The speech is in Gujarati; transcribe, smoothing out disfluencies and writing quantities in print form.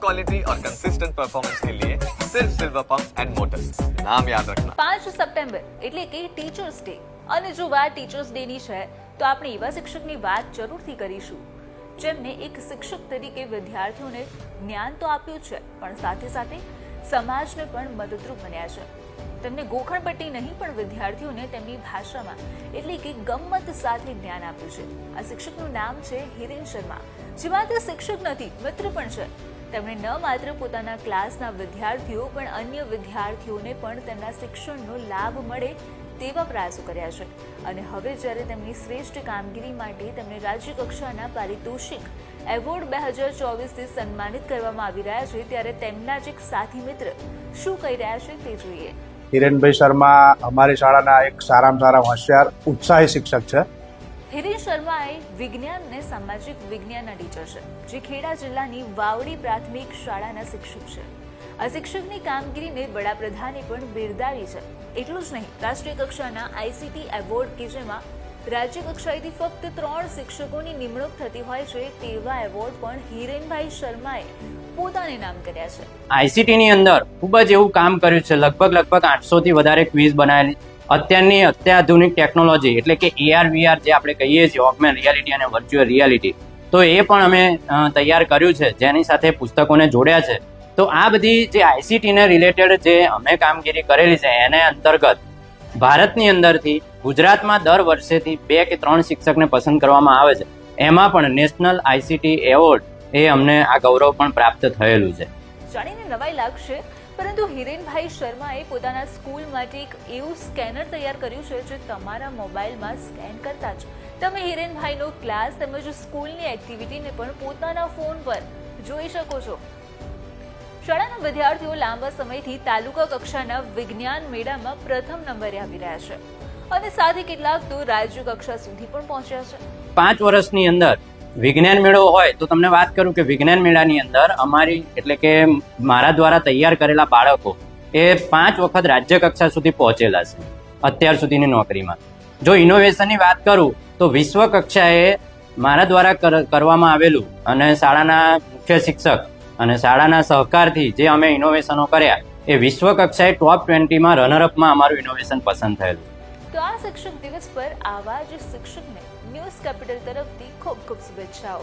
क्वालिटी और कंसिस्टेंट परफॉर्मेंस के लिए सिर्फ सिल्वर पंप एंड मोटर्स, नाम याद रखना। 5 સપ્ટેમ્બર એટલે કે ટીચર્સ ડે, અને જો વાત ટીચર્સ ડે ની છે તો આપણે એવા શિક્ષકની વાત જરૂરથી કરીશું જેમને એક શિક્ષક તરીકે વિદ્યાર્થીઓને જ્ઞાન તો આપ્યું છે પણ સાથે સાથે સમાજને પણ મદદરૂપ બન્યા છે. તેમને ગોખણપટ્ટી નહીં પણ વિદ્યાર્થીઓને તેમની ભાષામાં એટલે કે ગમ્મત સાથે જ્ઞાન આપ્યું છે. આ શિક્ષકનું નામ છે હિરેન શર્મા, જે માત્ર શિક્ષક નથી મિત્ર પણ છે. તેમણે ન માત્ર પોતાના ક્લાસના વિદ્યાર્થીઓ પણ અન્ય વિદ્યાર્થીઓને પણ તેમના શિક્ષણનો લાભ મળે તેવા પ્રયાસો કર્યા છે. અને હવે જ્યારે તેમની શ્રેષ્ઠ કામગીરી માટે તેમને રાજ્ય કક્ષાના પારિતોષિક એવોર્ડ 2024થી સન્માનિત કરવામાં આવી રહ્યા છે, ત્યારે તેમના જ એક સાથી મિત્ર શું કહી રહ્યા છે તે જોઈએ. હિરેનભાઈ શર્મા અમારી શાળાના એક સારામાં સારા હોશિયાર ઉત્સાહી શિક્ષક છે. હિરેન શર્મા એ વિજ્ઞાન અને સામાજિક વિજ્ઞાનના ટીચર છે, જે ખેડા જિલ્લાની વાવડી પ્રાથમિક શાળાના શિક્ષક છે. આ શિક્ષકની કામગીરીને વડાપ્રધાને પણ બિરદાવી છે. એટલું જ નહીં, રાષ્ટ્રીય કક્ષાના આઈસીટી એવોર્ડ કે જેમાં રાજ્ય કક્ષાએથી ફક્ત 3 શિક્ષકોની નિમણૂક થતી હોય છે તેવા એવોર્ડ પણ હિરેનભાઈ શર્માએ પોતાને નામ કર્યા છે. આઈસીટી ની અંદર ખૂબ જ એવું કામ કર્યું છે. લગભગ 800 થી વધારે ક્વિઝ બનાવેલી. અત્યારની અત્યાધુનિક ટેકનોલોજી એટલે કે AR VR જે આપણે કહીએ છીએ, ઓગમેન્ટ રિયાલિટી અને વર્ચ્યુઅલ રિયાલિટી, તો એ પણ અમે તૈયાર કર્યું છે, જેની સાથે પુસ્તકોને જોડ્યા છે. તો આ બધી જે આઈસીટી ને રિલેટેડ જે અમે કામગીરી કરેલી છે એને અંતર્ગત ભારતની અંદરથી ગુજરાતમાં દર વર્ષેથી 2 કે 3 શિક્ષકને પસંદ કરવામાં આવે છે. એમાં પણ નેશનલ આઈસીટી એવોર્ડ એ અમને આ ગૌરવ પણ પ્રાપ્ત થયેલું છે. જાણીને નવાઈ લાગશે, પરંતુ હિરેનભાઈ શર્માએ પોતાના સ્કૂલ માટે એક એવું સ્કેનર તૈયાર કર્યું છે જે તમારા મોબાઈલમાં સ્કેન કરતા જ તમે હિરેનભાઈનો ક્લાસ તેમજ સ્કૂલની એક્ટિવિટીને પણ પોતાના ફોન પર જોઈ શકો છો. શાળાના વિદ્યાર્થીઓ લાંબા સમયથી તાલુકા કક્ષાના વિજ્ઞાન મેળામાં પ્રથમ નંબરે આવી રહ્યા છે અને સાથે કેટલાક તો રાજ્ય કક્ષા સુધી પણ પહોંચ્યા છે. 5 વર્ષની અંદર વિજ્ઞાન મેળો હોય તો તમને વાત કરું કે વિજ્ઞાન મેળાની અંદર અમારી એટલે કે મારા દ્વારા તૈયાર કરેલા બાળકો એ 5 વખત રાજ્ય કક્ષા સુધી પહોંચેલા છે અત્યાર સુધીની નોકરીમાં. જો ઇનોવેશનની વાત કરું તો વિશ્વ કક્ષાએ મારા દ્વારા કરવામાં આવેલું અને શાળાના મુખ્ય શિક્ષક અને શાળાના સહકારથી જે અમે ઇનોવેશનો કર્યા એ વિશ્વ કક્ષાએ ટોપ 20માં રનરઅપમાં અમારું ઇનોવેશન પસંદ થયેલું. તો આ શિક્ષક દિવસ પર આવા જ શિક્ષકને ન્યૂઝ કેપિટલ તરફથી ખૂબ ખૂબ શુભેચ્છાઓ.